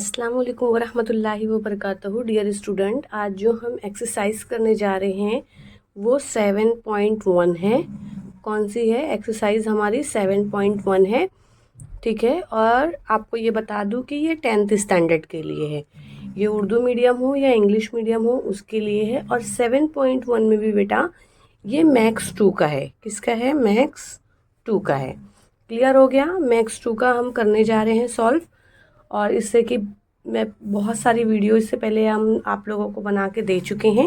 अस्सलाम वालेकुम वरहमतुल्लाहि वबरकातुहू। डियर स्टूडेंट, आज जो हम एक्सरसाइज करने जा रहे हैं वो 7.1 है। कौन सी है एक्सरसाइज? हमारी 7.1 है। ठीक है, और आपको ये बता दूं कि ये 10th स्टैंडर्ड के लिए है। ये उर्दू मीडियम हो या इंग्लिश मीडियम हो उसके लिए है। और 7.1 में भी बेटा ये मैक्स 2 का है। किसका है? मैक्स 2 का है। क्लियर हो गया? मैक्स 2 का हम करने जा रहे हैं सॉल्व। और इससे कि मैं बहुत सारी वीडियो इससे पहले हम आप लोगों को बना के दे चुके हैं।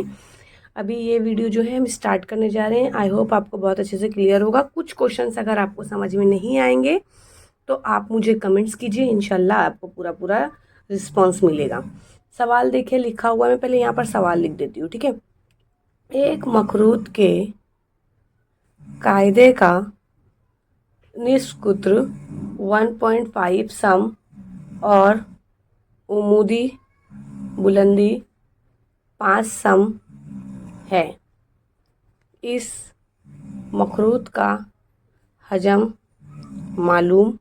अभी ये वीडियो जो है हम स्टार्ट करने जा रहे हैं। आई होप आपको बहुत अच्छे से क्लियर होगा। कुछ क्वेश्चंस अगर आपको समझ में नहीं आएंगे तो आप मुझे कमेंट्स कीजिए, इंशाल्लाह आपको पूरा पूरा रिस्पॉन्स मिलेगा। सवाल देखिए लिखा हुआ है, मैं पहले यहाँ पर सवाल लिख देती हूँ। ठीक है, एक मखरूत के कायदे का निष्कुत्र 1.5 सम और उमूदी बुलंदी 5 सम है। इस मखरूत का हजम मालूम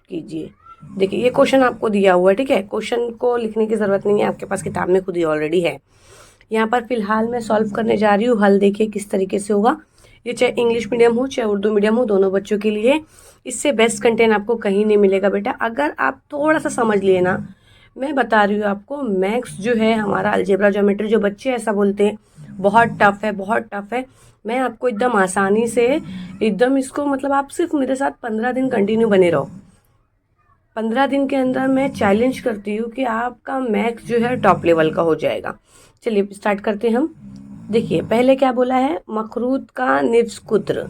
कीजिए। देखिए ये क्वेश्चन आपको दिया हुआ है। ठीक है, क्वेश्चन को लिखने की ज़रूरत नहीं है, आपके पास किताब में खुद ही ऑलरेडी है। यहाँ पर फिलहाल मैं सॉल्व करने जा रही हूँ। हल देखिए किस तरीके से होगा। ये चाहे इंग्लिश मीडियम हो चाहे उर्दू मीडियम हो, दोनों बच्चों के लिए इससे बेस्ट कंटेंट आपको कहीं नहीं मिलेगा बेटा। अगर आप थोड़ा सा समझ लिए ना, मैं बता रही हूँ आपको, मैथ्स जो है हमारा अलजेब्रा ज्योमेट्री, जो बच्चे ऐसा बोलते हैं बहुत टफ है बहुत टफ है, मैं आपको एकदम आसानी से एकदम इसको मतलब आप सिर्फ मेरे साथ 15 दिन कंटिन्यू बने रहो। 15 दिन के अंदर मैं चैलेंज करती हूँ कि आपका मैथ्स जो है टॉप लेवल का हो जाएगा। चलिए स्टार्ट करते हैं हम। देखिए पहले क्या बोला है? मखरूत का निष्कुत्र।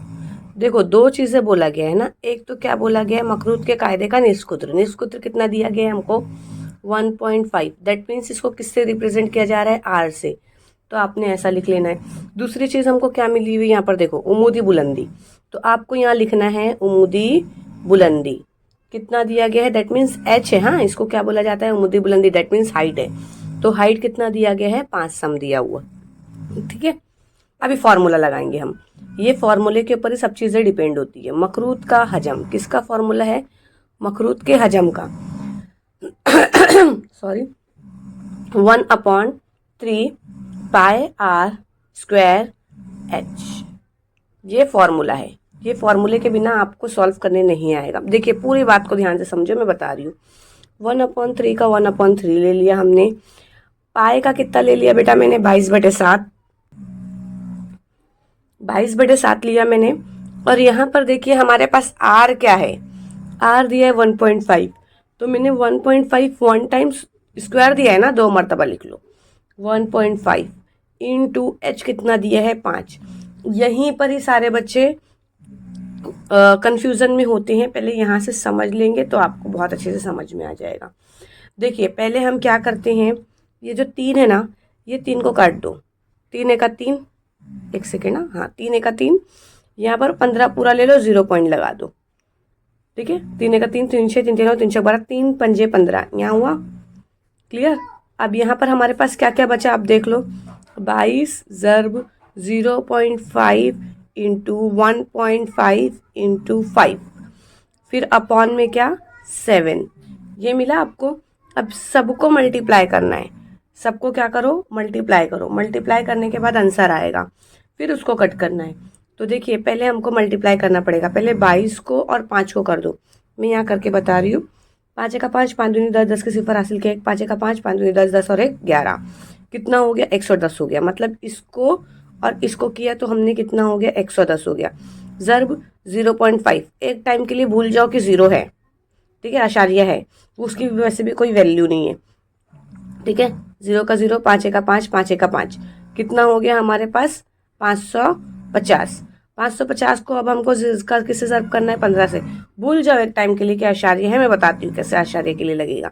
देखो दो चीज़ें बोला गया है ना। एक तो क्या बोला गया है? मखरूत के कायदे का निष्कुत्र। निष्कुत्र कितना दिया गया है हमको? 1.5। दैट मीन्स इसको किससे रिप्रेजेंट किया जा रहा है? आर से। तो आपने ऐसा लिख लेना है। दूसरी चीज़ हमको क्या मिली हुई यहाँ पर? देखो उमूदी बुलंदी। तो आपको यहाँ लिखना है उमूदी बुलंदी कितना दिया गया है? दैट मीन्स एच है। हाँ, इसको क्या बोला जाता है? उमूदी बुलंदी। दैट मीन्स हाइट है। तो हाइट कितना दिया गया है? 5 सम दिया हुआ। ठीक है, अभी फॉर्मूला लगाएंगे हम। ये फॉर्मूले के ऊपर ही सब चीज़ें डिपेंड होती है। मखरूत का हजम किसका फॉर्मूला है? मखरूत के हजम का sorry 1/3 pi r square h. ये फॉर्मूला है। ये फॉर्मूले के बिना आपको सॉल्व करने नहीं आएगा। देखिए पूरी बात को ध्यान से समझो, मैं बता रही हूँ। 1/3 का 1/3 ले लिया हमने। पाई का कितना ले लिया बेटा मैंने? 22/7। 22/7 लिया मैंने। और यहाँ पर देखिए हमारे पास आर क्या है? आर दिया है 1.5। तो मैंने 1.5 वन टाइम्स स्क्वायर दिया है ना, 2 मरतबा लिख लो। 1.5 इंटू एच कितना दिया है? 5। यहीं पर ही सारे बच्चे कंफ्यूजन में होते हैं। पहले यहाँ से समझ लेंगे तो आपको बहुत अच्छे से समझ में आ जाएगा। देखिए पहले हम क्या करते हैं, ये जो 3 है ना, ये 3 को काट दो। 3 एका 3, एक सेकेंड ना, हाँ 3 एका 3, यहाँ पर 15 पूरा ले लो, 0 पॉइंट लगा दो। ठीक है, 3 एका 3, 3 6 3 3 9 3 6 12, 3 पंजे 15, यहाँ हुआ क्लियर। अब यहाँ पर हमारे पास क्या क्या बचा आप देख लो। 22 ज़र्ब 0.5 इंटू 1.5 इंटू 5, फिर अपॉन में क्या? 7। ये मिला आपको। अब सबको मल्टीप्लाई करना है। सबको क्या करो? मल्टीप्लाई करो। मल्टीप्लाई करने के बाद आंसर आएगा, फिर उसको कट करना है। तो देखिए पहले हमको मल्टीप्लाई करना पड़ेगा। पहले 22 को और 5 को कर दो। मैं यहाँ करके बता रही हूँ। 5 एका 5, 5 दूनी 10, 10 के सिफर हासिल किया। 5 एका 5, 5 दूनी 10, 10 और 1 11। कितना हो गया? 110 हो गया। मतलब इसको और इसको किया तो हमने कितना हो गया? 110 हो गया। ज़र्ब 0.5, एक टाइम के लिए भूल जाओ कि 0 है। ठीक है, आशारिया है, उसकी वैसे भी कोई वैल्यू नहीं है। ठीक है, 0 का 0, 5 एका 5, 5 एका 5, कितना हो गया हमारे पास? 550। 550 को अब हमको किससे सर्व करना है? 15 से। भूल जाओ एक टाइम के लिए कि आशार्य है, मैं बताती हूँ कैसे आशार्य के लिए लगेगा।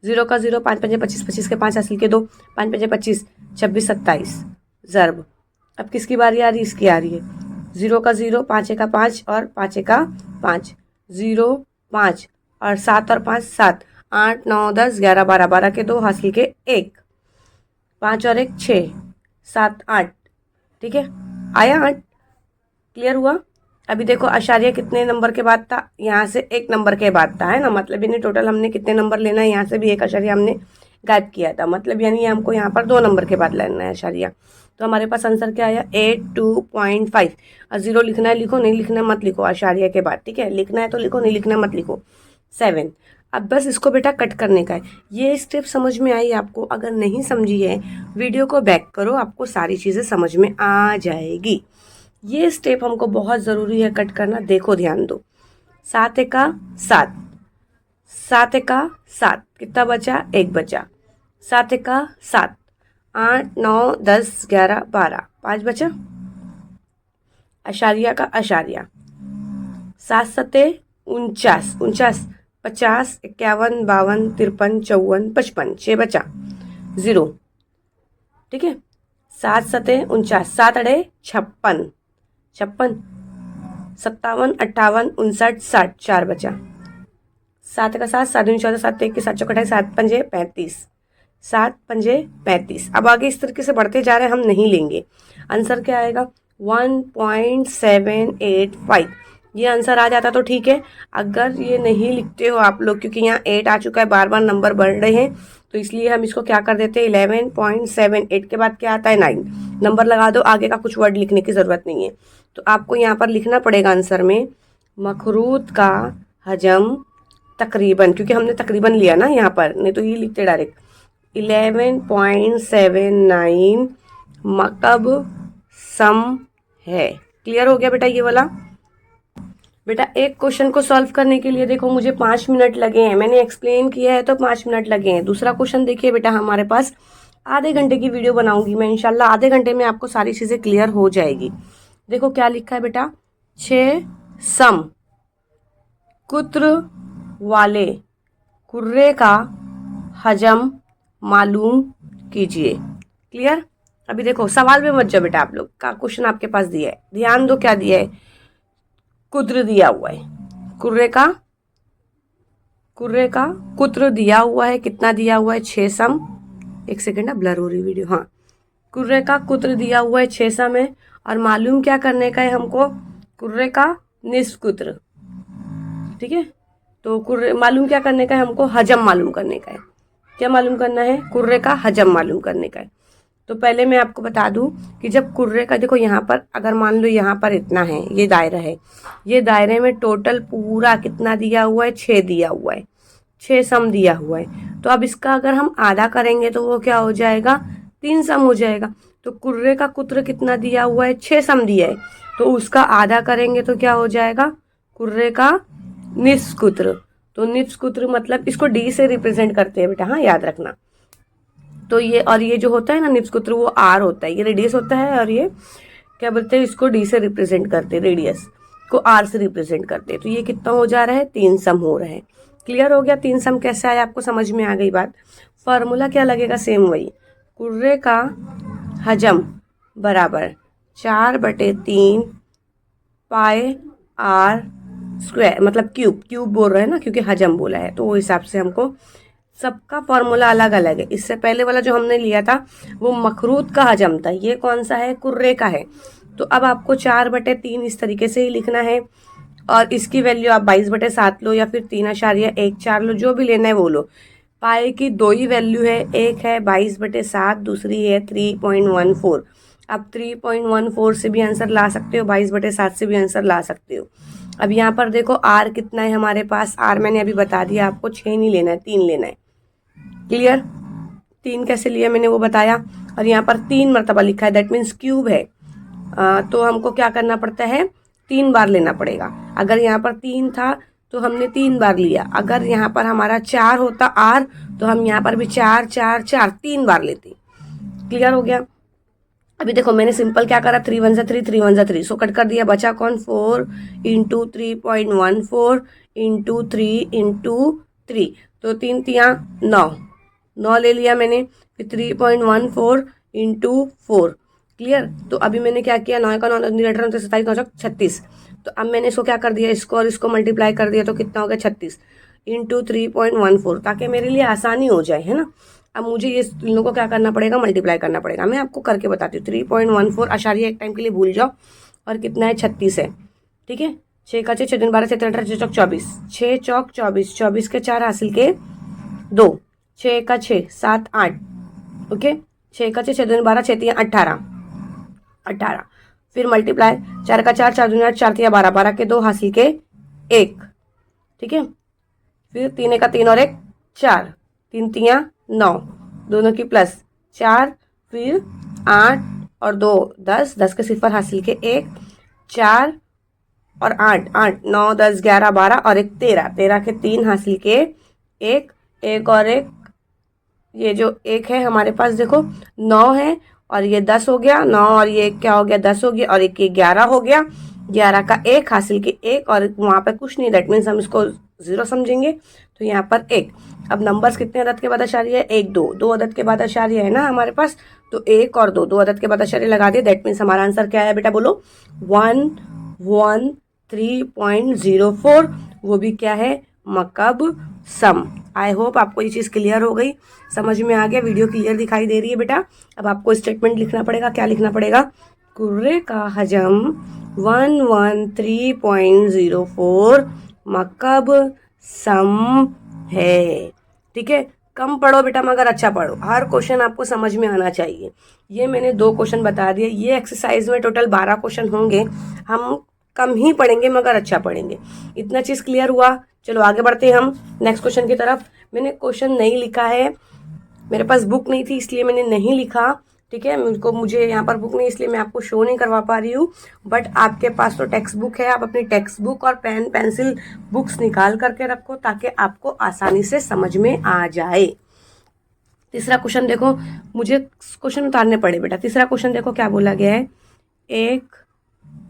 0 का 0, 5 पंजे 25, 25 के 5 हासिल के 2, 5 पंजे 25, 26 27 ज़र्ब। अब किसकी बारी आ रही? इसकी आ रही है। 0 का 0, 5 एका 5 और 5 एका 5, 0 5 और 7 और 5 7, 8 9 10 11 12, 12 के 2 हासिल के 1, 5 और 1 6, 7 8। ठीक है, आया 8? क्लियर हुआ? अभी देखो आशार्य कितने नंबर के बाद था, यहाँ से 1 नंबर के बाद था, है ना, मतलब यानी टोटल हमने कितने नंबर लेना है, यहाँ से भी 1 आशार्य हमने गायब किया था, मतलब यानी हमको यहाँ पर 2 नंबर के बाद लेना है आशार्य। तो हमारे पास आंसर क्या आया 82.5। और 0 लिखना है लिखो, नहीं लिखना मत लिखो आशार्य के बाद, ठीक है, लिखना है तो लिखो, नहीं लिखना मत लिखो। 7। अब बस इसको बेटा कट करने का है। ये स्टेप समझ में आई आपको? अगर नहीं समझी है वीडियो को बैक करो, आपको सारी चीज़ें समझ में आ जाएगी। ये स्टेप हमको बहुत ज़रूरी है कट करना, देखो ध्यान दो। 7 एका 7, 7 एका 7, कितना बचा? 1 बचा। 7 एका 7, 8 9 10 11 12, 5 बचा। आशार्य का आशार्य 7 सते 49, 49 50 51 52 53 54 55, 6 बचा, 0, ठीक है। 7 सते 49, 7 अड़े 56, 56 57 58 59 60, 4 बचा। 7 का 7, 7 14 7 1 के 7 चौक 7 पंजे 35, 7 पंजे 35। अब आगे इस तरीके से बढ़ते जा रहे हैं, हम नहीं लेंगे। आंसर क्या आएगा? 1.785। ये आंसर आ जाता तो ठीक है। अगर ये नहीं लिखते हो आप लोग, क्योंकि यहाँ 8 आ चुका है, बार बार नंबर बढ़ रहे हैं, तो इसलिए हम इसको क्या कर देते हैं 11.78 के बाद क्या आता है 9, नंबर लगा दो, आगे का कुछ वर्ड लिखने की ज़रूरत नहीं है। तो आपको यहाँ पर लिखना पड़ेगा आंसर में मखरूत का हजम तकरीबन, क्योंकि हमने तकरीबन लिया ना यहाँ पर, नहीं तो ये लिखते डायरेक्ट 11.79 मकब सम है। क्लियर हो गया बेटा ये वाला? बेटा एक क्वेश्चन को सॉल्व करने के लिए देखो मुझे 5 मिनट लगे हैं, मैंने एक्सप्लेन किया है तो 5 मिनट लगे हैं। दूसरा क्वेश्चन देखिए बेटा, हमारे पास आधे घंटे की वीडियो बनाऊंगी मैं, इंशाल्लाह आधे घंटे में आपको सारी चीज़ें क्लियर हो जाएगी। देखो क्या लिखा है बेटा, 6 सम कुत्र वाले कुर्रे का हजम मालूम कीजिए। क्लियर? अभी देखो सवाल में मत जाओ बेटा, आप लोग का क्वेश्चन आपके पास दिया है, ध्यान दो क्या दिया है, कुत्र दिया हुआ है, कुर्रे का कुत्र दिया हुआ है, कितना दिया हुआ है 6 सम। एक सेकेंड ना, ब्लर हो रही वीडियो, हाँ, कुर्रे का कुत्र दिया हुआ है 6 सम है, और मालूम क्या करने का है हमको, कुर्रे का निस्फ कुत्र, ठीक है। तो कुर्रे मालूम क्या करने का है हमको, हजम मालूम करने का है। क्या मालूम करना है? कुर्रे का हजम मालूम करने का है। तो पहले मैं आपको बता दूं कि जब कुर्रे का, देखो यहाँ पर अगर मान लो यहाँ पर इतना है, ये दायरा है, ये दायरे में टोटल पूरा कितना दिया हुआ है, 6 दिया हुआ है, 6 सम दिया हुआ है। तो अब इसका अगर हम आधा करेंगे तो वो क्या हो जाएगा, 3 सम हो जाएगा। तो कुर्रे का कुत्र कितना दिया हुआ है, 6 सम दिया है, तो उसका आधा करेंगे तो क्या हो जाएगा, कुर्रे का निस्फ कुत्र। तो निस्फ कुत्र मतलब इसको डी से रिप्रेजेंट करते हैं बेटा, हाँ याद रखना। तो ये और ये जो होता है ना निस्फ कुत्र, वो आर होता है, ये रेडियस होता है, और ये क्या बोलते हैं, इसको डी से रिप्रेजेंट करते हैं, रेडियस को आर से रिप्रेजेंट करते हैं। तो ये कितना हो जा रहा है, 3 सम हो रहा है। क्लियर हो गया? 3 सम कैसे आया आपको समझ में आ गई बात। फॉर्मूला क्या लगेगा, सेम वही, कुर्रे का हजम बराबर 4/3 पाई आर स्क्वायर, मतलब क्यूब बोल रहे हैं ना, क्योंकि हजम बोला है, तो वो हिसाब से हमको सबका फॉर्मूला अलग अलग है। इससे पहले वाला जो हमने लिया था वो मखरूत का हजम था, ये कौन सा है, कुर्रे का है। तो अब आपको 4/3 इस तरीके से ही लिखना है, और इसकी वैल्यू आप 22/7 लो, या फिर 3.14 लो, जो भी लेना है वो लो। पाई की 2 ही वैल्यू है, एक है 22/7, दूसरी है 3.14। आप 3.14 से भी आंसर ला सकते हो, 22/7 से भी आंसर ला सकते हो। अब यहाँ पर देखो आर कितना है हमारे पास, आर मैंने अभी बता दिया आपको, 6 नहीं लेना है, 3 लेना है। क्लियर? 3 कैसे लिया मैंने वो बताया। और यहाँ पर 3 मरतबा लिखा है, दैट मीन्स क्यूब है, तो हमको क्या करना पड़ता है, 3 बार लेना पड़ेगा। अगर यहाँ पर 3 था तो हमने 3 बार लिया, अगर यहाँ पर हमारा 4 होता आर, तो हम यहाँ पर भी 4 4 4 3 बार लेते। क्लियर हो गया? अभी देखो मैंने सिंपल क्या करा, 3 1 3 3 1 3, सो कट कर दिया, बचा कौन, 4 इंटू 3.14 इंटू 3 इंटू 3, तो 3 3 9 ले लिया मैंने, फिर 3.14 इंटू 4। क्लियर? तो अभी मैंने क्या किया, 9 का 9 27 9 36, तो अब मैंने इसको क्या कर दिया, इसको और इसको मल्टीप्लाई कर दिया, तो कितना हो गया 36 इंटू 3.14, ताकि मेरे लिए आसानी हो जाए, है ना। अब मुझे ये इन लोगों को क्या करना पड़ेगा, मल्टीप्लाई करना पड़ेगा। मैं आपको करके बताती हूँ, 3.14 आशार्य एक टाइम के लिए भूल जाओ, और कितना है 36 है, ठीक है। 6 का 6, 6 दूनी 12, 6 3 18, 6 चौक 24, 6 चौक 24, 24 के 4 हासिल के 2, 6 का 6 7 8, ओके। 6 का 6, 6 दूनी 12, 6 3 18, 18, फिर मल्टीप्लाई 4 का 4, 4 दूनी 8, 4 3 12, 12 के 2 हासिल के 1, ठीक है। फिर 3 का 3 और 1 4, 3 3 9, दोनों की प्लस 4, फिर 8 और 2 10, 10 के सिफर हासिल के 1, 4 और 8 8, 9 10 11 12 और 1 13, 13 के 3 हासिल के 1, 1 और 1, ये जो 1 है हमारे पास देखो 9 है, और ये 10 हो गया, 9 और ये क्या हो गया 10 हो गया, और 1 ये 11 हो गया, 11 का 1 हासिल के 1, और वहाँ पे कुछ नहीं, दैट मीन्स हम इसको 0 समझेंगे, तो यहाँ पर 1। अब नंबर्स कितने अदद के बाद आशार्य है, 1 2, 2 अदद के बाद आशार्य है ना हमारे पास, तो 1 और 2, 2 अदद के बाद आशार्य लगा दिए, दैट मीन्स हमारा आंसर क्या है बेटा, बोलो 113.04, वो भी क्या है, मकब सम। आई होप आपको ये चीज़ क्लियर हो गई, समझ में आ गया, वीडियो क्लियर दिखाई दे रही है बेटा। अब आपको स्टेटमेंट लिखना पड़ेगा, क्या लिखना पड़ेगा, कुर्रे का हजम 113.04 मकब सम है, ठीक है। कम पढ़ो बेटा मगर अच्छा पढ़ो, हर क्वेश्चन आपको समझ में आना चाहिए। ये मैंने 2 क्वेश्चन बता दिए, ये एक्सरसाइज में टोटल 12 क्वेश्चन होंगे, हम कम ही पढ़ेंगे मगर अच्छा पढ़ेंगे। इतना चीज़ क्लियर हुआ, चलो आगे बढ़ते हैं हम नेक्स्ट क्वेश्चन की तरफ। मैंने क्वेश्चन नहीं लिखा है, मेरे पास बुक नहीं थी इसलिए मैंने नहीं लिखा, ठीक है। मुझे यहाँ पर बुक नहीं इसलिए मैं आपको शो नहीं करवा पा रही हूँ, बट आपके पास तो टेक्स्ट बुक है, आप अपनी टेक्स्ट बुक और पेन पेंसिल बुक्स निकाल करके रखो ताकि आपको आसानी से समझ में आ जाए। तीसरा क्वेश्चन देखो, मुझे क्वेश्चन उतारने पड़े बेटा। तीसरा क्वेश्चन देखो क्या बोला गया है, एक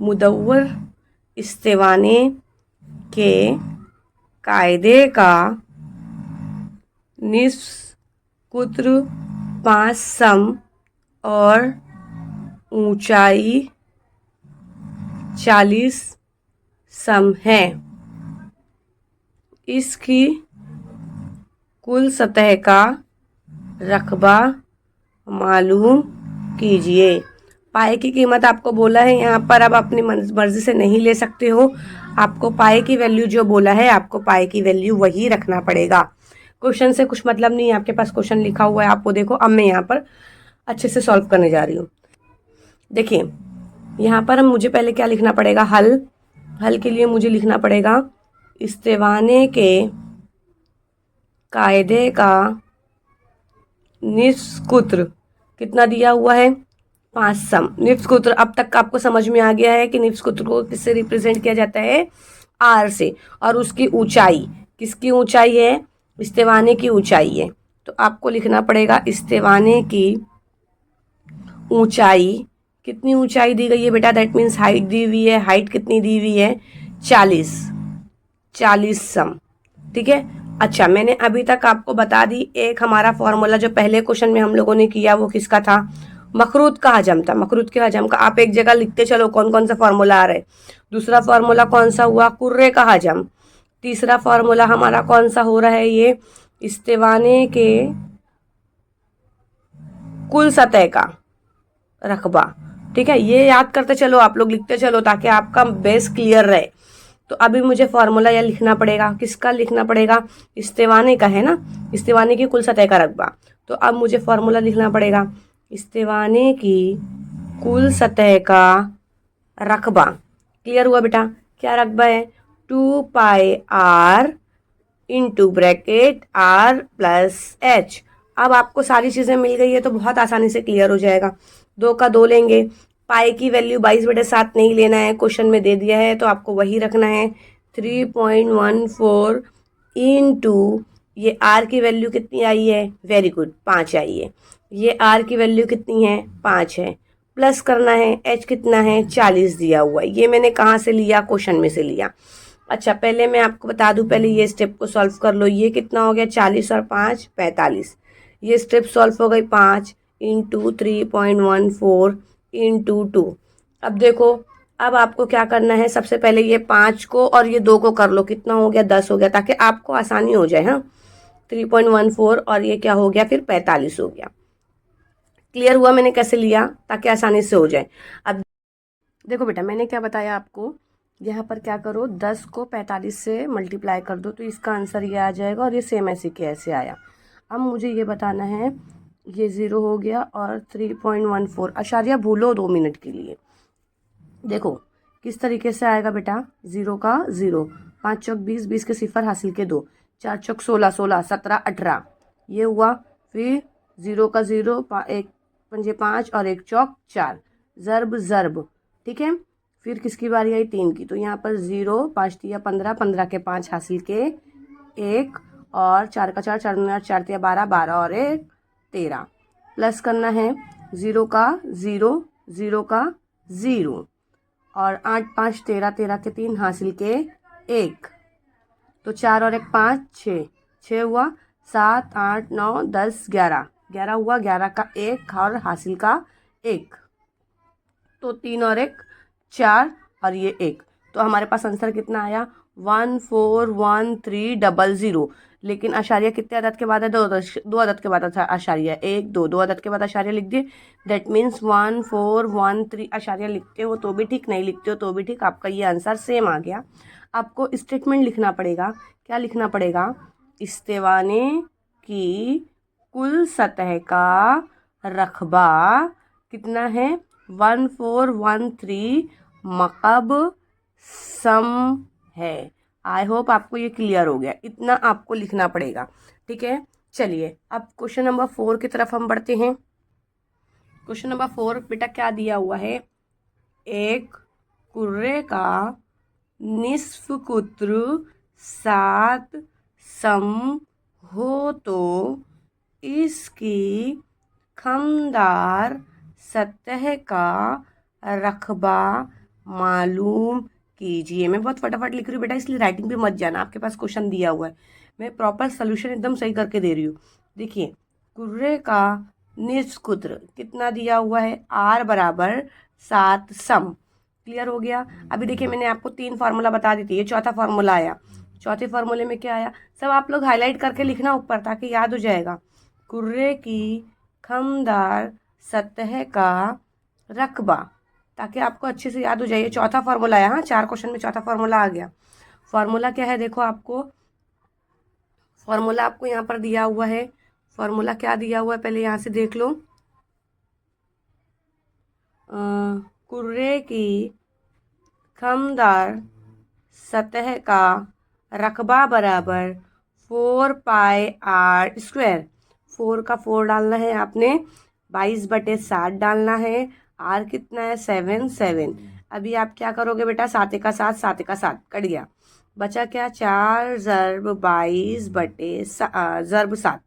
मुदव्वर इस्तेवाने के कायदे का निस्फ कुत्र 5 सम और ऊंचाई 40 सम है, इसकी कुल सतह का रकबा मालूम कीजिए। पाए की कीमत आपको बोला है यहाँ पर, अब अपनी मर्जी से नहीं ले सकते हो, आपको पाए की वैल्यू जो बोला है आपको पाए की वैल्यू वही रखना पड़ेगा। क्वेश्चन से कुछ मतलब नहीं है, आपके पास क्वेश्चन लिखा हुआ है, आपको देखो अब मैं यहाँ पर अच्छे से सॉल्व करने जा रही हूँ। देखिए यहाँ पर मुझे पहले क्या लिखना पड़ेगा, हल के लिए मुझे लिखना पड़ेगा इस्तेवाने के कायदे का निस्फ कुत्र कितना दिया हुआ है, 5 सम। निफ्स कुत्र अब तक आपको समझ में आ गया है कि निफ्स कुत्र को किससे रिप्रेजेंट किया जाता है, आर से, और उसकी ऊंचाई, किसकी ऊंचाई है, इस्तेवाने की ऊंचाई है, तो आपको लिखना पड़ेगा इस्तेवाने की ऊंचाई, कितनी ऊंचाई दी गई है बेटा, दैट मीन्स हाइट दी हुई है, हाइट कितनी दी हुई है, 40 सम, ठीक है। अच्छा मैंने अभी तक आपको बता दी, एक हमारा फॉर्मूला जो पहले क्वेश्चन में हम लोगों ने किया वो किसका था, मखरूत का हजम था, मखरूत के हजम का आप एक जगह लिखते चलो कौन कौन सा फॉर्मूला आ रहा है। दूसरा फॉर्मूला कौन सा हुआ, कुर्रे का हजम। तीसरा फॉर्मूला हमारा कौन सा हो रहा है, ये इस्तेवाने के कुल सतह का रकबा, ठीक है। ये याद करते चलो आप लोग, लिखते चलो ताकि आपका बेस क्लियर रहे। तो अभी मुझे फॉर्मूला यह लिखना पड़ेगा, किसका लिखना पड़ेगा, इस्तेवाने का है ना, इस्तेवाने की कुल सतह का रकबा। तो अब मुझे फॉर्मूला लिखना पड़ेगा इस्तेवाने की कुल सतह का रकबा। क्लियर हुआ बेटा, क्या रकबा है, 2 pi r into bracket r plus h. अब आपको सारी चीज़ें मिल गई है तो बहुत आसानी से क्लियर हो जाएगा। 2 का 2 लेंगे, पाई की वैल्यू 22/7 नहीं लेना है, क्वेश्चन में दे दिया है तो आपको वही रखना है, 3.14 इंटू ये आर की वैल्यू कितनी आई है, वेरी गुड 5 आई है, ये आर की वैल्यू कितनी है 5 है, प्लस करना है, एच कितना है 40 दिया हुआ है, ये मैंने कहाँ से लिया, क्वेश्चन में से लिया। अच्छा पहले मैं आपको बता दूं, पहले ये स्टेप को सॉल्व कर लो, ये कितना हो गया 40 और 5 45, ये स्टेप सॉल्व हो गई 5 इंटू 3.14 इंटू 2। अब देखो अब आपको क्या करना है, सबसे पहले ये 5 को और ये 2 को कर लो, कितना हो गया 10 हो गया, ताकि आपको आसानी हो जाए। हाँ 3.14 और ये क्या हो गया फिर 45 हो गया। क्लियर हुआ मैंने कैसे लिया ताकि आसानी से हो जाए। अब देखो बेटा मैंने क्या बताया आपको, यहाँ पर क्या करो, 10 को 45 से मल्टीप्लाई कर दो तो इसका आंसर ये आ जाएगा, और ये सेम ऐसे के ऐसे आया। अब मुझे ये बताना है, ये 0 हो गया और 3.14, आशार्य भूलो 2 मिनट के लिए। देखो किस तरीके से आएगा बेटा, 0 का 0, 5 चौक 20, 20 के सिफर हासिल के 2, 4 चौक 16, 16, 17, 18, ये हुआ। फिर 0 का 0, 1 पंजे 5 और 1 चौक 4, ज़र्ब ज़र्ब, ठीक है। फिर किसकी बारी आई, 3 की, तो यहाँ पर 0, 5 तिया 15, 15 के 5 हासिल के 1, और 4 का 4, 4 दूनी 8, 4 तिया 12, 12 और 1 13, प्लस करना है 0 का 0, 0 का 0, और 8 5 13, 13 के 3 हासिल के 1, तो 4 और 1 5, 6, 6 हुआ, 7 8 9 10 11, 11 हुआ, 11 का 1 और हासिल का 1, तो 3 और 1 4 और ये 1, तो हमारे पास आंसर कितना आया, 141300। लेकिन आशार्य कितने अदद के बाद है, दो अदद के बाद आशार्य, 1 2, 2 अदद के बाद आशार्य लिख दिए। दैट मीन्स 1413 आशार्य लिखते हो तो भी ठीक, नहीं लिखते हो तो भी ठीक, आपका ये आंसर सेम आ गया। आपको स्टेटमेंट लिखना पड़ेगा। क्या लिखना पड़ेगा, इस्तेवाने की कुल सतह का रकबा कितना है, 1413 मकब सम है। आई होप आपको ये क्लियर हो गया, इतना आपको लिखना पड़ेगा, ठीक है। चलिए अब क्वेश्चन नंबर 4 की तरफ हम बढ़ते हैं। क्वेश्चन नंबर 4 बेटा क्या दिया हुआ है, एक कुर्रे का निस्फ कुत्र 7 सम हो तो इसकी खमदार सतह का रकबा मालूम कीजिए। मैं बहुत फटाफट लिख रही हूँ बेटा, इसलिए राइटिंग पे मत जाना, आपके पास क्वेश्चन दिया हुआ है, मैं प्रॉपर सोल्यूशन एकदम सही करके दे रही हूँ। देखिए कुर्रे का निस्फ कुत्र कितना दिया हुआ है, r बराबर 7 सम, क्लियर हो गया। अभी देखिए मैंने आपको 3 फार्मूला बता दी थी, ये चौथा फार्मूला आया। चौथे फार्मूले में क्या आया, सब आप लोग हाईलाइट करके लिखना ऊपर ताकि याद हो जाएगा। कुर्रे की खमदार सतह का रकबा, ताकि आपको अच्छे से याद हो जाए। चौथा फार्मूला है, हाँ 4 क्वेश्चन में चौथा फार्मूला आ गया। फार्मूला क्या है, देखो आपको फार्मूला आपको यहाँ पर दिया हुआ है। फार्मूला क्या दिया हुआ है, पहले यहाँ से देख लो। कुर्रे की खमदार सतह का रकबा बराबर 4 पाई r स्क्वायर, 4 का 4 डालना है आपने, 22/7 डालना है, r कितना है 7 7। अभी आप क्या करोगे बेटा, 7 का 7, 7 का 7 कट गया, बचा क्या 4 ज़र्ब 22/7।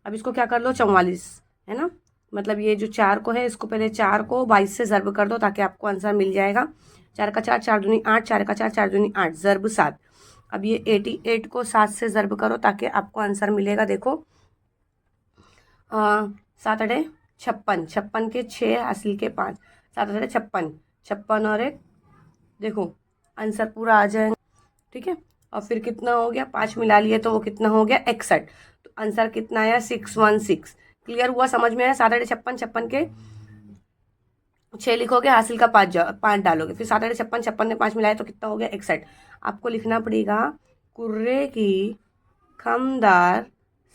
अब इसको क्या कर लो 44, है ना, मतलब ये जो 4 को है इसको पहले 4 को 22 से ज़र्ब कर दो ताकि आपको आंसर मिल जाएगा। 4 का 4, 4 दूनी 8, 4 का 4, 4 दूनी 8, ज़र्ब 7। अब ये 88 को 7 से ज़र्ब करो ताकि आपको आंसर मिलेगा। देखो 7 अड़े 56, 56 के 6 हासिल के 5, 7 अड़े 56, 56 और 1, देखो आंसर पूरा आ जाएगा, ठीक है। और फिर कितना हो गया, 5 मिला लिए तो वो कितना हो गया 61, तो आंसर कितना आया 616। क्लियर हुआ, समझ में आया। 7 अड़े 56, 56 के 6 लिखोगे, हासिल का 5 डालोगे, फिर 7 अड़े 56, 56 में 5 मिलाए तो कितना हो गया 61। आपको लिखना पड़ेगा कुर्रे की खमदार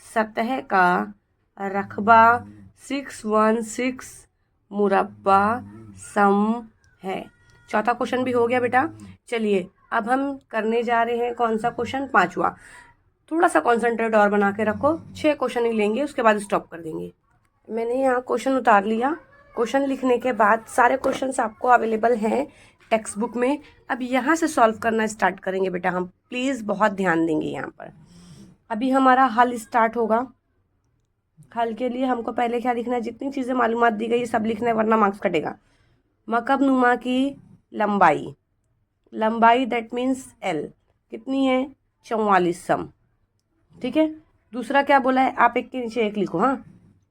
सतह का रकबा 616 मुरब्बा सम है। चौथा क्वेश्चन भी हो गया बेटा। चलिए अब हम करने जा रहे हैं कौन सा क्वेश्चन, 5वां। थोड़ा सा कॉन्सेंट्रेट और बना के रखो, 6 क्वेश्चन ही लेंगे उसके बाद स्टॉप कर देंगे। मैंने यहाँ क्वेश्चन उतार लिया। क्वेश्चन लिखने के बाद सारे क्वेश्चंस आपको अवेलेबल हैं टेक्स्ट बुक में। अब यहाँ से सॉल्व करना स्टार्ट करेंगे बेटा हम, प्लीज़ बहुत ध्यान देंगे यहाँ पर। अभी हमारा हल स्टार्ट होगा। हल के लिए हमको पहले क्या लिखना है, जितनी चीज़ें मालूमात दी गई सब लिखना है वरना मार्क्स कटेगा। मकब नुमा की लंबाई, लंबाई दैट मीन्स L कितनी है 44 सम, ठीक है। दूसरा क्या बोला है, आप एक के नीचे एक लिखो, हाँ।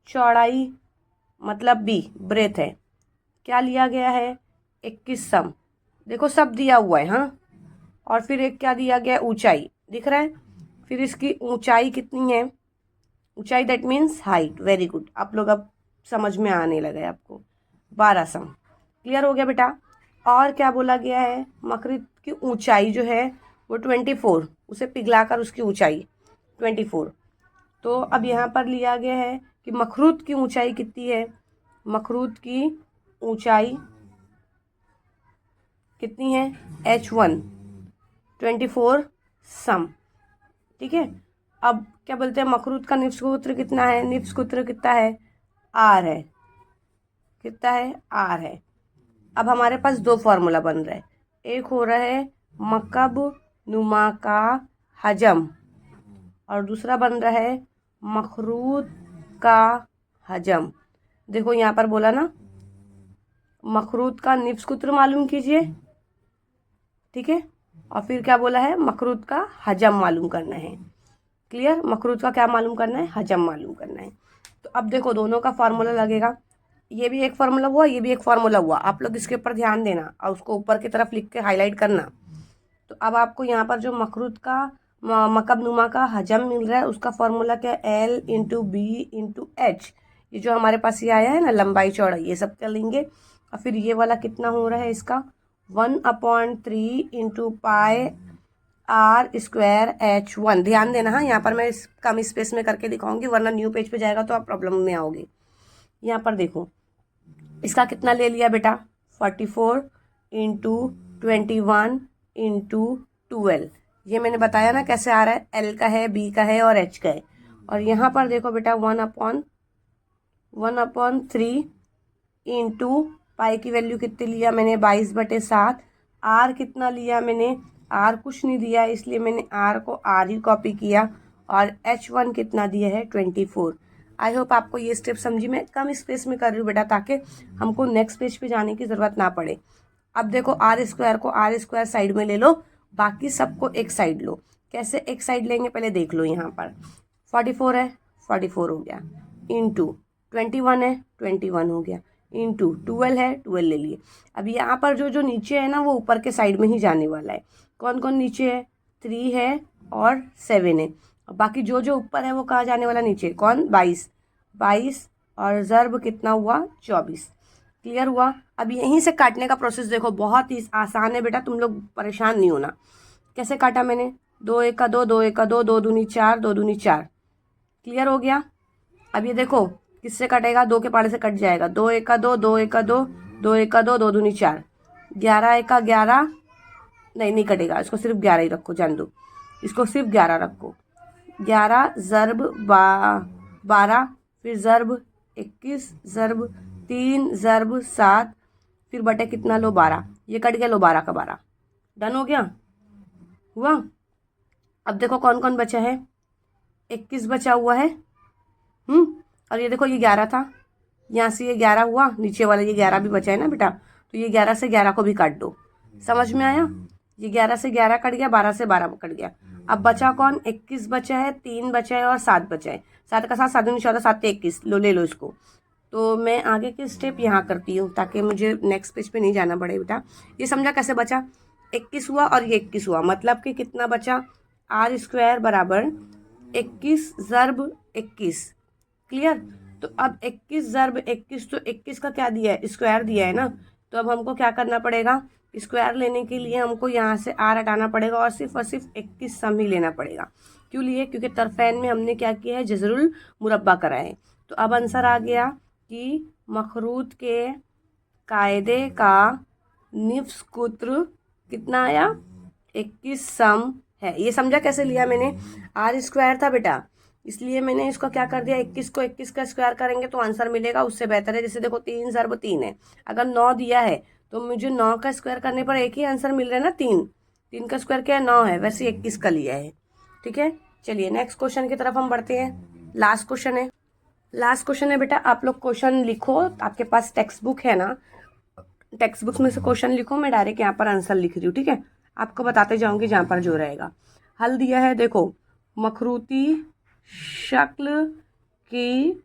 चौड़ाई मतलब B ब्रेथ है, क्या लिया गया है 21 सम, देखो सब दिया हुआ है, हाँ। और फिर एक क्या दिया गया है, ऊंचाई दिख रहा है, फिर इसकी ऊंचाई कितनी है, ऊंचाई that means height, very good, आप लोग अब समझ में आने लगे आपको। 12 सम, क्लियर हो गया बेटा। और क्या बोला गया है, मकरित उसकी ऊंचाई जो है वो 24, उसे पिघलाकर उसकी ऊंचाई 24। तो अब यहाँ पर लिया गया है कि मखरूत की ऊंचाई कितनी है, मखरूत की ऊंचाई कितनी है, H1 24 सम। ठीक है, अब क्या बोलते हैं, मखरूत का निफ्स सूत्र कितना है, निफ्स सूत्र कितना है, आर है, कितना है, आर है। अब हमारे पास दो फार्मूला बन रहा है, एक हो रहा है मकब नुमा का हजम और दूसरा बन रहा है मखरूत का हजम। देखो यहाँ पर बोला ना, मखरूत का निफ्स सूत्र मालूम कीजिए, ठीक है, और फिर क्या बोला है, मखरूत का हजम मालूम करना है। क्लियर, मखरूत का क्या मालूम करना है, हजम मालूम करना है। तो अब देखो दोनों का फार्मूला लगेगा, ये भी एक फार्मूला हुआ, ये भी एक फार्मूला हुआ। आप लोग इसके ऊपर ध्यान देना और उसको ऊपर की तरफ लिख के हाईलाइट करना। तो अब आपको यहाँ पर जो मखरूत का मकब नुमा का हजम मिल रहा है उसका फार्मूला क्या है, L into b into h. ये जो हमारे पास ये आया है ना, लंबाई चौड़ाई, ये सब कर लेंगे। और फिर ये वाला कितना हो रहा है इसका, 1/3 into pi r square H1। ध्यान देना, हाँ, यहाँ पर मैं इस कम स्पेस में करके दिखाऊंगी, वरना न्यू पेज पे जाएगा तो आप प्रॉब्लम में आओगे। यहाँ पर देखो इसका कितना ले लिया बेटा, 44 इंटू 21 इंटू 12। ये मैंने बताया ना कैसे आ रहा है, L का है, B का है और H का है। और यहाँ पर देखो बेटा 1/3 इंटू पाई की वैल्यू कितनी लिया मैंने, 22/7। आर कितना लिया मैंने, आर कुछ नहीं दिया, इसलिए मैंने आर को आर ही कॉपी किया। और H1 कितना दिया है, 24। आई होप आपको ये स्टेप समझी। मैं कम स्पेस में कर रही हूँ बेटा ताकि हमको नेक्स्ट पेज पे जाने की ज़रूरत ना पड़े। अब देखो आर स्क्वायर को आर स्क्वायर साइड में ले लो, बाकी सबको एक साइड लो। कैसे एक साइड लेंगे पहले देख लो। यहाँ पर 44 है, 44 हो गया, इंटू 21 है, 21 हो गया, इंटू 12 है, 12 ले लिए। अब यहाँ पर जो जो नीचे है ना वो ऊपर के साइड में ही जाने वाला है। कौन कौन नीचे है, 3 है और 7 है। बाकी जो जो ऊपर है वो कहाँ जाने वाला, नीचे। कौन, 22 और ज़र्ब कितना हुआ, 24। क्लियर हुआ। अब यहीं से काटने का प्रोसेस देखो, बहुत ही आसान है बेटा, तुम लोग परेशान नहीं होना। कैसे काटा मैंने, 2 1 का 2, 2 1 का 2, 2 दूनी 4, 2 दूनी 4। क्लियर हो गया। अब ये देखो किससे कटेगा, 2 के पाड़े से कट जाएगा, 2 1 का 2, 2 1 का 2, 2 1 का 2, 2 दूनी 4, 11 1 का 11, नहीं कटेगा, इसको सिर्फ 11 ही रखो, जान दो, इसको सिर्फ 11 रखो। 11 ज़र्ब 12, फिर ज़र्ब 21, ज़र्ब 3, ज़र्ब 7, फिर बटे कितना लो 12, ये कट गया, लो 12 का 12। डन हो गया, हुआ। अब देखो कौन कौन बचा है, 21 बचा हुआ है, और ये देखो ये 11 था, यहाँ से ये 11 हुआ, नीचे वाला ये 11 भी बचा है ना बेटा, तो ये 11 से 11 को भी काट दो। समझ में आया, ये 11 से 11 कट गया, 12 से 12 कट गया। अब बचा कौन, 21 बचा है, 3 बचा है और 7 बचा है। 7 का 7, 7 दूनी 14, 7 21, लो ले लो इसको। तो मैं आगे के स्टेप यहाँ करती हूँ ताकि मुझे नेक्स्ट पेज पे नहीं जाना पड़े बेटा। ये समझा कैसे बचा, 21 हुआ और ये 21 हुआ, मतलब कि कितना बचा, आर स्क्वायर बराबर 21 ज़र्ब 21। क्लियर। तो अब 21 ज़र्ब 21, तो 21 का क्या दिया है, स्क्वायर दिया है ना। तो अब हमको क्या करना पड़ेगा, स्क्वायर लेने के लिए हमको यहाँ से आर हटाना पड़ेगा और सिर्फ 21 सम ही लेना पड़ेगा। क्यों लिए, क्योंकि तरफैन में हमने क्या किया है, जज़रुल मुरब्बा करा है। तो अब आंसर आ गया कि मखरूत के कायदे का निफ्स सूत्र कितना आया, 21 सम है। ये समझा कैसे लिया मैंने, आर स्क्वायर था बेटा, इसलिए मैंने इसको क्या कर दिया, 21 को 21 का स्क्वायर करेंगे तो आंसर मिलेगा, उससे बेहतर है। जैसे देखो 3 ज़र्ब 3 है, अगर 9 दिया है तो मुझे 9 का स्क्वायर करने पर एक ही आंसर मिल रहा है ना, 3 का स्क्वायर क्या है, 9 है, वैसे 21 का लिया है। ठीक है, चलिए नेक्स्ट क्वेश्चन की तरफ हम बढ़ते हैं। लास्ट क्वेश्चन है बेटा, आप लोग क्वेश्चन लिखो, आपके पास टेक्स्ट बुक है ना, टेक्स्ट बुक में से क्वेश्चन लिखो, मैं डायरेक्ट यहाँ पर आंसर लिख रही हूँ। ठीक है, आपको बताते जाऊँगी जहाँ पर जो रहेगा। हल दिया है, देखो मखरूती शक्ल की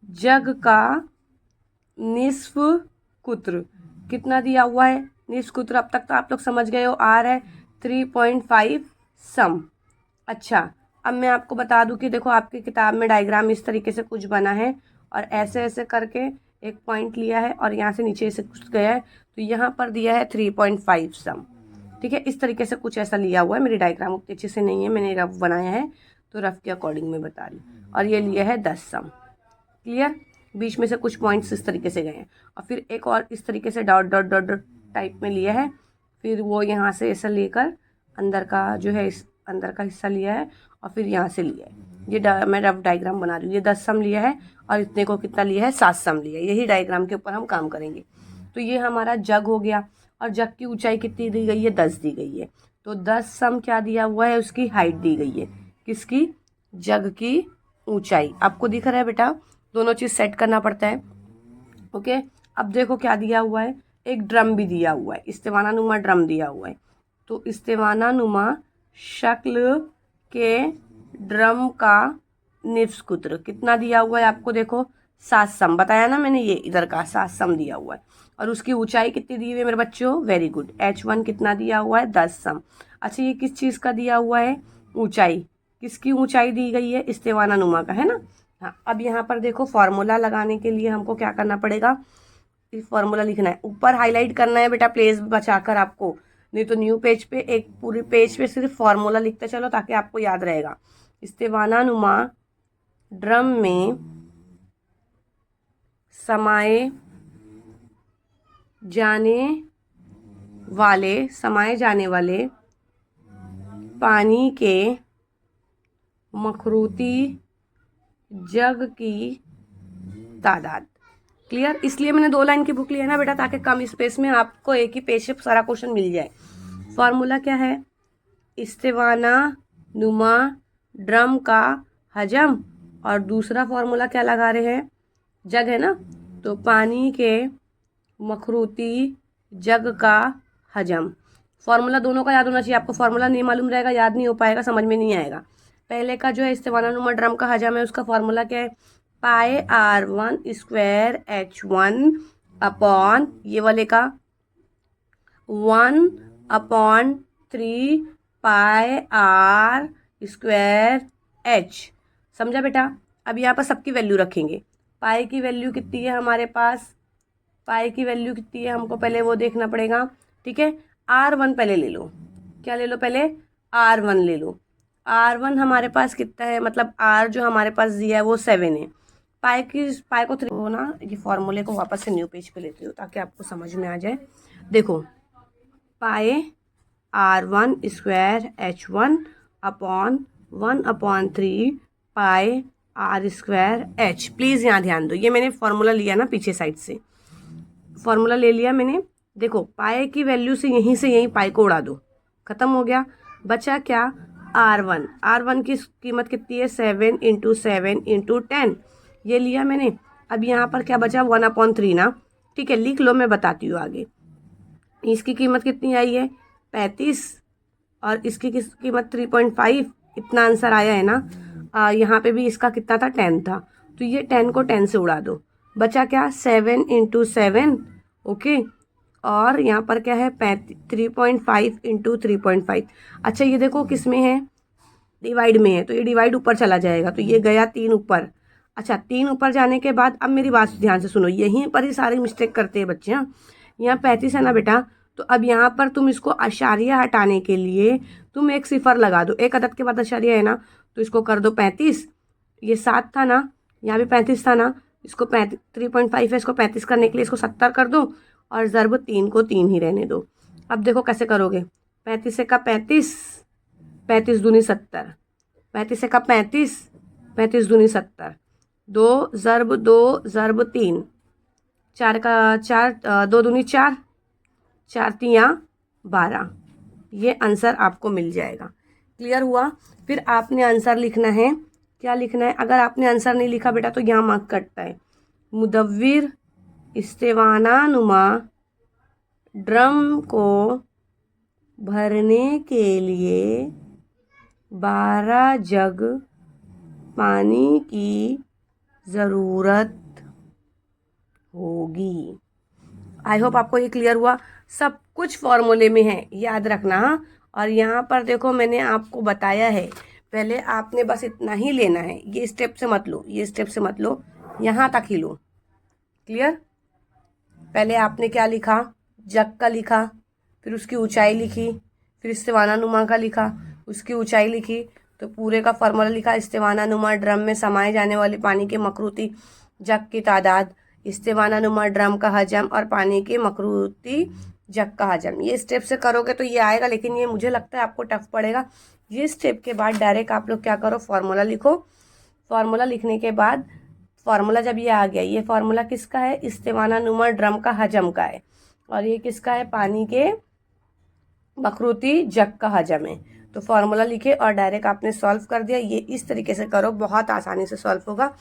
जग का निस्फ कुत्र कितना दिया हुआ है, निस्फ कुत्र अब तक तो आप लोग समझ गए हो, आर है 3.5 सम। अच्छा, अब मैं आपको बता दूं कि देखो आपकी किताब में डायग्राम इस तरीके से कुछ बना है और ऐसे ऐसे करके एक पॉइंट लिया है और यहाँ से नीचे से कुछ गया है, तो यहाँ पर दिया है 3.5 सम। ठीक है, इस तरीके से कुछ ऐसा लिया हुआ है। मेरी डायग्राम उतनी अच्छे से नहीं है, मैंने रफ बनाया है तो रफ के अकॉर्डिंग मैं बता रही हूँ। और ये लिया है 10 सम। क्लियर? बीच में से कुछ पॉइंट्स इस तरीके से गए हैं और फिर एक और इस तरीके से dot dot dot dot type में लिया है। फिर वो यहाँ से ऐसा लेकर अंदर का जो है इस अंदर का हिस्सा लिया है और फिर यहाँ से लिया है। ये मैं रफ डायग्राम बना रही हूँ। ये 10 सम लिया है और इतने को कितना लिया है, 7 सम लिया है। यही डायग्राम के ऊपर हम काम करेंगे। तो ये हमारा जग हो गया और जग की ऊंचाई कितनी दी गई है, 10 दी गई है। तो 10 सम क्या दिया हुआ है, उसकी हाइट दी गई है। किसकी? जग की ऊंचाई। आपको दिख रहा है बेटा? दोनों चीज़ सेट करना पड़ता है। ओके, अब देखो क्या दिया हुआ है, एक ड्रम भी दिया हुआ है, इस्तेवाना नुमा ड्रम दिया हुआ है। तो इस्तेवाना नुमा शक्ल के ड्रम का निफ्स कुत्र कितना दिया हुआ है आपको? देखो 7 सम बताया ना मैंने, ये इधर का 7 सम दिया हुआ है। और उसकी ऊंचाई कितनी दी हुई है मेरे बच्चों? वेरी गुड, H1 कितना दिया हुआ है? 10 सम। अच्छा, ये किस चीज़ का दिया हुआ है? ऊंचाई। किसकी ऊंचाई दी गई है? इस्तेवाना नुमा का, है ना। हाँ, अब यहाँ पर देखो फॉर्मूला लगाने के लिए हमको क्या करना पड़ेगा, फॉर्मूला लिखना है, ऊपर हाईलाइट करना है बेटा प्लेस बचाकर आपको, नहीं तो न्यू पेज पे एक पूरी पेज पे सिर्फ फॉर्मूला लिखते चलो ताकि आपको याद रहेगा। इस्तेवाना नुमा ड्रम में समाये जाने वाले पानी के मखरूती जग की तादाद। क्लियर? इसलिए मैंने 2 लाइन की बुक ली है ना बेटा, ताकि कम स्पेस में आपको एक ही पेज से सारा क्वेश्चन मिल जाए। फॉर्मूला क्या है? इस्तेवाना नुमा ड्रम का हजम, और दूसरा फॉर्मूला क्या लगा रहे हैं? जग है ना, तो पानी के मखरूती जग का हजम। फॉर्मूला दोनों का याद होना चाहिए आपको। फॉर्मूला नहीं मालूम रहेगा, याद नहीं हो पाएगा, समझ में नहीं आएगा। पहले का जो है इस्तेवाना नुमा ड्रम का हजम है, उसका फॉर्मूला क्या है? पाई R1 स्क्वायर H1 अपॉन ये वाले का 1/3 पाई R स्क्वायर H। समझा बेटा? अब यहाँ पर सबकी वैल्यू रखेंगे। पाई की वैल्यू कितनी है हमारे पास? पाई की वैल्यू कितनी है हमको पहले वो देखना पड़ेगा। ठीक है, R1 पहले ले लो। क्या ले लो पहले? R1 ले लो। R1 हमारे पास कितना है, मतलब R जो हमारे पास दिया है वो 7 है। पाई को 3 हो ना। ये फॉर्मूले को वापस से न्यू पेज पे लेती हूँ ताकि आपको समझ में आ जाए। देखो, पाई R1 square H1 upon 1/3 pi R square H। Please यहाँ ध्यान दो, ये मैंने फॉर्मूला लिया ना पीछे साइड से, फॉर्मूला ले लिया मैंने। देखो, पाई की वैल्यू से यहीं पाई को उड़ा दो, खत्म हो गया। बचा क्या? R1 की कीमत कितनी है? 7 × 7 × 10, ये लिया मैंने। अब यहाँ पर क्या बचा? 1/3 ना। ठीक है, लिख लो, मैं बताती हूँ आगे। इसकी कीमत कितनी आई है? 35, और इसकी कीमत 3.5। इतना आंसर आया है ना। यहाँ पे भी इसका कितना था? 10 था, तो ये 10 को 10 से उड़ा दो। बचा क्या? 7 × 7। ओके, और यहाँ पर क्या है? 3.5 × 3.5। अच्छा, ये देखो किस में है? डिवाइड में है, तो ये डिवाइड ऊपर चला जाएगा, तो ये गया 3 ऊपर। अच्छा, 3 ऊपर जाने के बाद अब मेरी बात ध्यान से सुनो, यहीं पर ही सारी मिस्टेक करते हैं बच्चे। हाँ, यहाँ 35 है ना बेटा, तो अब यहाँ पर तुम इसको अशारिया हटाने के लिए तुम एक सिफर लगा दो। एक अदद के बाद अशारिया है ना, तो इसको कर दो 35। ये 7 था ना, यहाँ भी 35 था ना, इसको 3.5 है, इसको 35 करने के लिए इसको 70 कर दो, और ज़र्ब 3 को 3 ही रहने दो। अब देखो कैसे करोगे। 35 का 35, 35 दूनी 70, 35 का 35, 35 दूनी 70, 2 ज़र्ब 2 ज़र्ब 3, 4 का 4, 2 दूनी 4, 4 तियाँ 12। ये आंसर आपको मिल जाएगा। क्लियर हुआ? फिर आपने आंसर लिखना है। क्या लिखना है? अगर आपने आंसर नहीं लिखा बेटा तो यहाँ मार्क कटता है। मुदव्विर इस्तेवाना नुमा ड्रम को भरने के लिए 12 जग पानी की ज़रूरत होगी। आई होप आपको ये क्लियर हुआ। सब कुछ फॉर्मूले में है, याद रखना। हाँ, और यहाँ पर देखो मैंने आपको बताया है, पहले आपने बस इतना ही लेना है। ये स्टेप से मत लो, ये स्टेप से मत लो, यहाँ तक ही लो। क्लियर? पहले आपने क्या लिखा? जग का लिखा, फिर उसकी ऊंचाई लिखी, फिर इस्तिवाना नुमा का लिखा, उसकी ऊंचाई लिखी, तो पूरे का फॉर्मूला लिखा, इस्तिवाना नुमा ड्रम में समाये जाने वाली पानी के मकरूती जग की तादाद, इस्तिवाना नुमा ड्रम का हजम और पानी के मकरूती जग का हजम। ये स्टेप से करोगे तो ये आएगा, लेकिन ये मुझे लगता है आपको टफ पड़ेगा। ये स्टेप के बाद डायरेक्ट आप लोग क्या करो, फॉर्मूला लिखो। फॉर्मूला लिखने के बाद, फॉर्मूला जब ये आ गया, ये फॉर्मूला किसका है, इस्तिवाना नुमा ड्रम का हजम का है, और ये किसका है, पानी के मकरूती जग का हजम है। तो फॉर्मूला लिखे और डायरेक्ट आपने सॉल्व कर दिया। ये इस तरीके से करो, बहुत आसानी से सॉल्व होगा।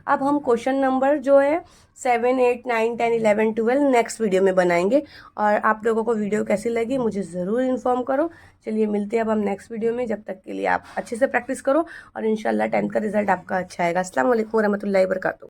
अब हम क्वेश्चन नंबर जो है 7, 8, 9, 10, 11, 12 नेक्स्ट वीडियो में बनाएंगे। और आप लोगों को वीडियो कैसी लगी मुझे ज़रूर इन्फॉर्म करो। चलिए मिलते हैं अब हम नेक्स्ट वीडियो में। जब तक के लिए आप अच्छे से प्रैक्टिस करो और इंशाल्लाह 10th का रिजल्ट आपका अच्छा आएगा। अस्सलाम वालेकुम रहमतुल्लाहि व बरकातहू।